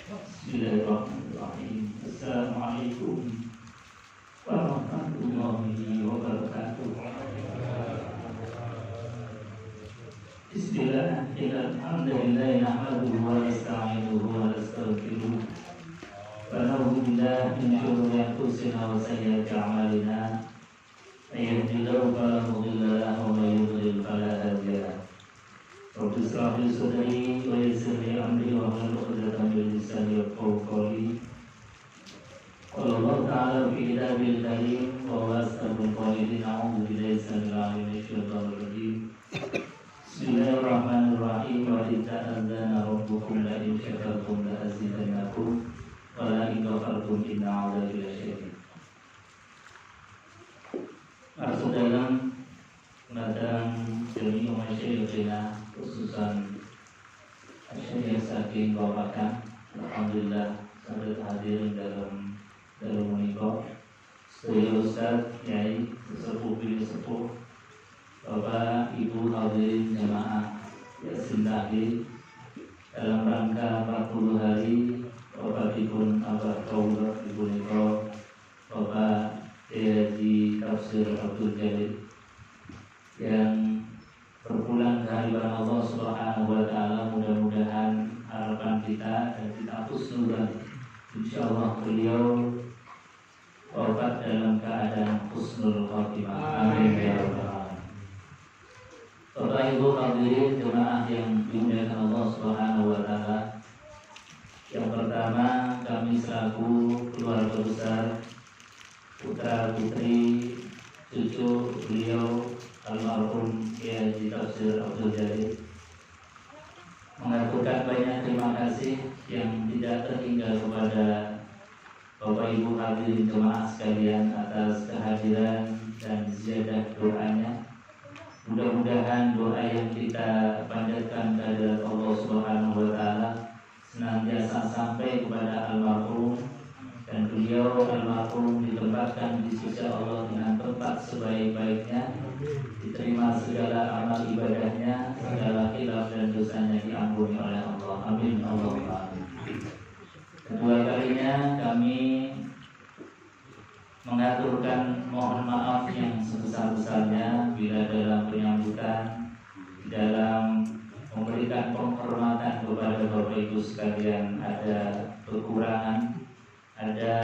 Bismillahirrahmanirrahim. Assalamualaikum warahmatullahi wabarakatuh. Bismillah, alhamdulillah, nahmaduhu wa nasta'inuhu wa nastaghfiruh. Wa na'udzu billahi min shururi anfusina wa sayyiati a'malina. May yahdihillahu fala mudilla lahu wa may yudlil fala hadiya lahu. Rabbi ishrah li sadri wa yassir li amri wa hlul 'uqdatam min lisani yafqahu qawli. Qala Allah ta'ala fi kitabil karim wa huwa asdaqul qa'ilin. A'udzu billahi samil 'alim minasy syaithanir rajim. Bismillahirrahmanirrahim. Wa idza adzana rabbukum la in syakartum la azidannakum wa la in kafartum inna 'adzabi lasyadid. Masuk dalam pengadaan jami umasyaikhina khususan Syekh Sakin Bawakan. Alhamdulillah sampai hadir dalam menikah Setuju Ustaz, Yai, Sesepuh, Bini Sepuh, Bapak, Ibu, hadirin jamaah Yasin Tahdir dalam rangka 40 hari Bapak Ibun Abah Kaulah Ibu Niko Bapak Haji Tafsir Abdul Jalil yang berpulang ke hadirat Allah Subhanahu wa Ta'ala. Mudah-mudahan harapan kita dan kita husnuzan, insyaallah beliau wafat dalam keadaan husnul khotimah. Amin ya rabbal alamin. Bapak Ibu hadirin jemaah yang dimuliakan Allah Subhanahu wa Ta'ala, yang pertama kami selaku keluarga besar, putra putri cucu beliau almarhum Kiai Haji Tafsir Abdul Jalil mengaturkan banyak terima kasih yang tidak terhingga kepada Bapak Ibu hadirin jemaah sekalian atas kehadiran dan ziyadah doanya. Mudah-mudahan doa yang kita panjatkan kepada Allah Subhanahu wa Ta'ala senantiasa sampai kepada almarhum, dan beliau almarhum ditempatkan di sisi Allah dengan tempat sebaik-baiknya, diterima segala amal ibadahnya, segala khilaf dan dosanya diampuni oleh Allah. Amin Allahumma amin. Kedua kalinya kami mengaturkan mohon maaf yang sebesar-besarnya bila dalam penyambutan, dalam memberikan penghormatan kepada Bapak Ibu sekalian ada kekurangan, ada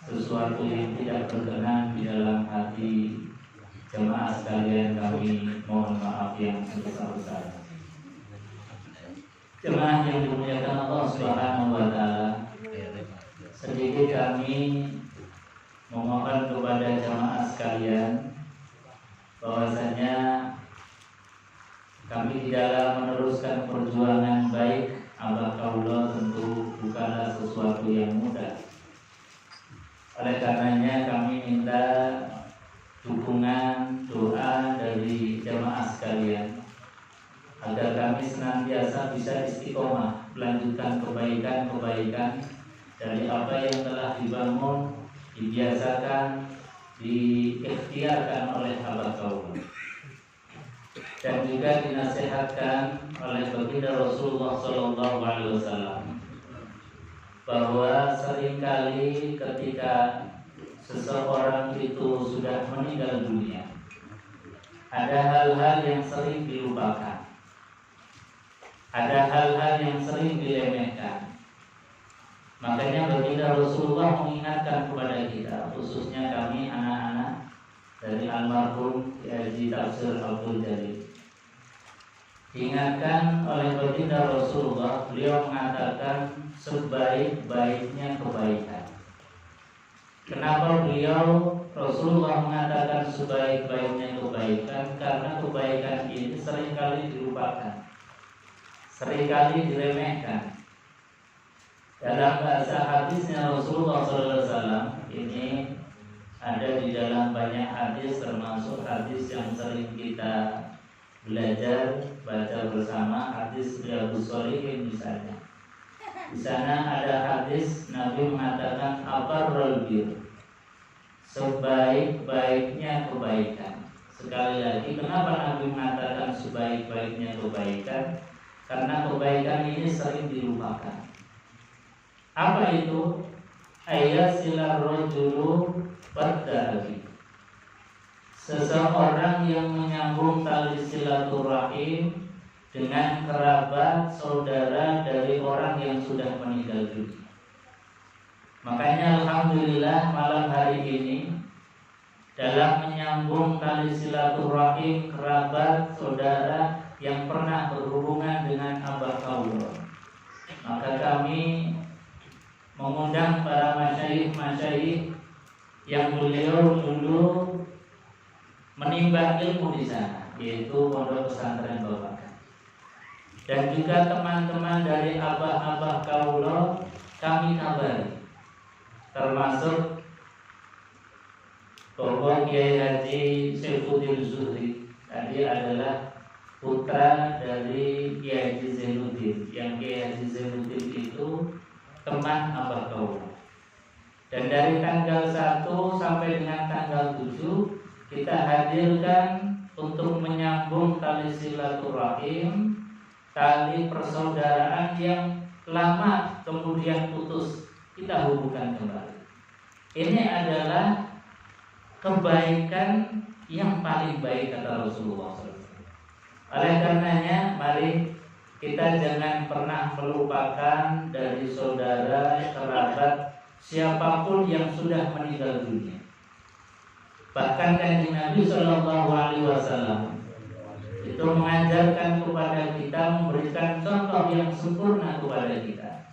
sesuatu yang tidak berkenan di dalam hati jemaah sekalian. Kami mohon maaf yang sebesar-besarnya. Jemaah yang dimuliakan Allah Subhanahu wa Ta'ala, sedikit kami memohon kepada jemaah sekalian bahwasanya kami di dalam meneruskan perjuangan baik Abah Kaulah tentu bukanlah sesuatu yang mudah. Oleh karenanya kami minta dukungan doa dari jemaah sekalian agar kami senantiasa bisa istiqomah melanjutkan kebaikan-kebaikan dari apa yang telah dibangun, dibiasakan, diikhtiarkan oleh Abah Kaulah dan juga dinasihatkan oleh baginda Rasulullah SAW, bahwa seringkali ketika seseorang itu sudah meninggal dunia, ada hal-hal yang sering dilupakan, ada hal-hal yang sering diremehkan. Makanya baginda Rasulullah mengingatkan kepada kita, khususnya kami anak-anak dari almarhum Haji Tafsir Abdul Jalil, diingatkan oleh baginda Rasulullah. Beliau mengatakan sebaik-baiknya kebaikan. Kenapa beliau Rasulullah mengatakan sebaik-baiknya kebaikan? Karena kebaikan ini seringkali dilupakan, seringkali diremehkan. Dalam bahasa hadisnya Rasulullah SAW ini ada di dalam banyak hadis, termasuk hadis yang sering kita belajar baca bersama, hadis Riyadhus Shalihin misalnya. Di sana ada hadis Nabi mengatakan abarrul bir, sebaik-baiknya kebaikan. Sekali lagi, kenapa Nabi mengatakan sebaik-baiknya kebaikan? Karena kebaikan ini sering dilupakan. Apa itu? Ayasilar rajulu wadda'i. Seseorang yang menyambung tali silaturahim dengan kerabat saudara dari orang yang sudah meninggal dunia. Makanya alhamdulillah malam hari ini dalam menyambung tali silaturahim kerabat saudara yang pernah berhubungan dengan Abah Kaula, maka kami mengundang para masyayikh yang beliau dulu menimba ilmu di sana, yaitu Pondok Pesantren Babakan. Dan juga teman-teman dari abah-abah Kaula kami kabari, termasuk bahwa Kiai Haji Saifuddin Zuhri tadi adalah putra dari Kiai Haji Zainuddin, yang Kiai Haji Zainuddin itu teman Abah Kaula. Dan dari tanggal 1 sampai dengan tanggal 7 kita hadirkan untuk menyambung tali silaturahim, tali persaudaraan yang lama kemudian putus, kita hubungkan kembali. Ini adalah kebaikan yang paling baik kata Rasulullah SAW. Oleh karenanya mari kita jangan pernah melupakan dari saudara, kerabat, siapapun yang sudah meninggal dunia. Bahkan Kanjeng Nabi Shallallahu Alaihi Wasallam itu mengajarkan kepada kita, memberikan contoh yang sempurna kepada kita.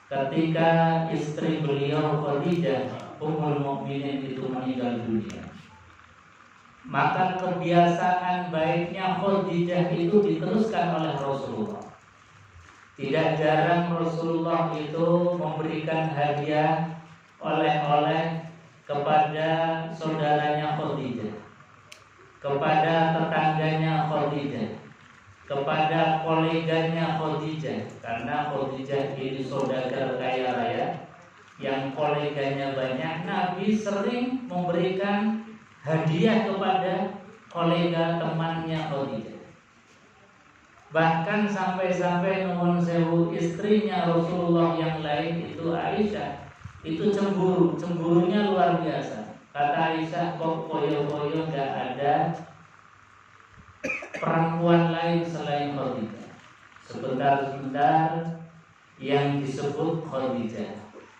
Ketika istri beliau Khadijah Ummul Mukminin itu meninggal dunia, maka kebiasaan baiknya Khadijah itu diteruskan oleh Rasulullah. Tidak jarang Rasulullah itu memberikan hadiah oleh-oleh kepada saudaranya Khadijah, kepada tetangganya Khadijah, kepada koleganya Khadijah. Karena Khadijah ini saudagar kaya raya, yang koleganya banyak. Nabi sering memberikan hadiah kepada kolega temannya Khadijah. Bahkan sampai-sampai nuwun sewu istrinya Rasulullah yang lain itu Aisyah itu cemburunya luar biasa. Kata Aisyah, kok koyo-koyo gak ada perempuan lain selain Khadijah. Sebentar-sebentar yang disebut Khadijah,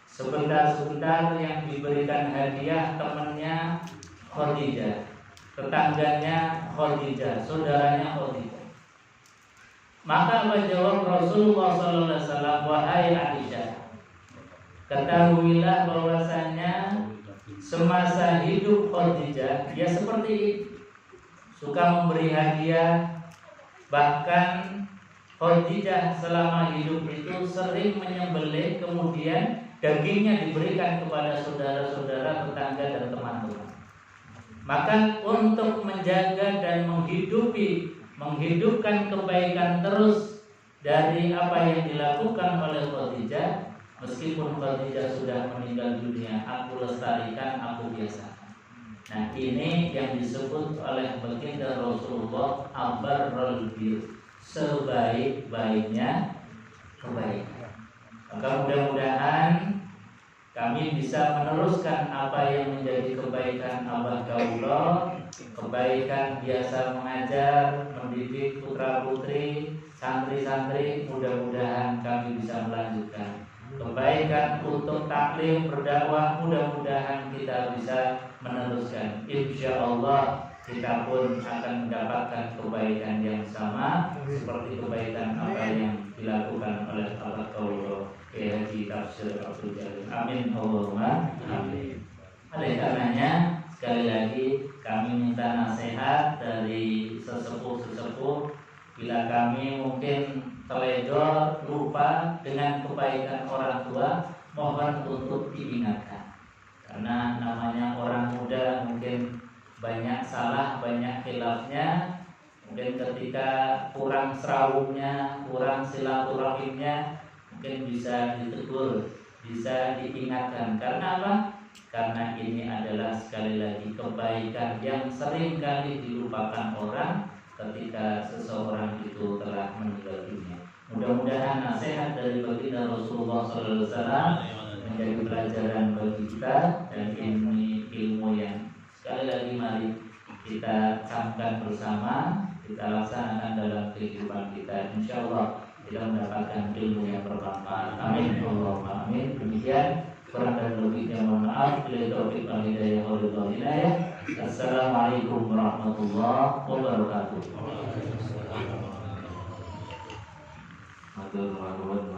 sebentar-sebentar yang diberikan hadiah temannya Khadijah, tetangganya Khadijah, saudaranya Khadijah. Maka menjawab Rasulullah SAW, wahai Aisyah, ketahuilah bahwasanya semasa hidup Khadijah dia seperti suka memberi hadiah. Bahkan Khadijah selama hidup itu sering menyembelih, kemudian dagingnya diberikan kepada saudara-saudara, tetangga dan teman-teman. Maka untuk menjaga dan menghidupkan kebaikan terus dari apa yang dilakukan oleh Khadijah, meskipun Khadijah sudah meninggal dunia, aku lestarikan, aku biasakan. Nah, ini yang disebut oleh baginda Rasulullah abarrul bir, sebaik-baiknya kebaikan. Maka mudah-mudahan kami bisa meneruskan apa yang menjadi kebaikan Abah Kaula, kebaikan biasa mengajar, mendidik putra-putri, santri-santri. Mudah-mudahan kami bisa melanjutkan kebaikan untuk taklim, berdakwah. Mudah-mudahan kita bisa meneruskan. Insya Allah kita pun akan mendapatkan kebaikan yang sama seperti kebaikan apa yang dilakukan oleh Abah Kaula Kiai Haji Tafsir Abdul Jalil. Amin Allahumma amin. Oleh karenanya sekali lagi kami minta nasihat dari sesepuh-sesepuh. Bila kami mungkin teledor, lupa dengan kebaikan orang tua, mohon untuk diingatkan. Karena namanya orang muda mungkin banyak salah, banyak khilafnya. Mungkin ketika kurang serawungnya, kurang silaturahimnya, mungkin bisa ditegur, bisa diingatkan. Karena apa? Karena ini adalah sekali lagi kebaikan yang sering kali dilupakan orang ketika seseorang itu telah meninggal dunia. Mudah-mudahan nasihat dari baginda Rasulullah SAW menjadi pelajaran bagi kita, dan ini ilmu yang sekali lagi mari kita camkan bersama, kita laksanakan dalam kehidupan kita. Insya Allah kita mendapatkan ilmu yang bermanfaat. Amin. Allahumma amin. Demikian, kurang dan lebihnya mohon maaf. Bila taufiq wal hidayah wal hidayah. Assalamualaikum warahmatullahi wabarakatuh. Matur nuwun,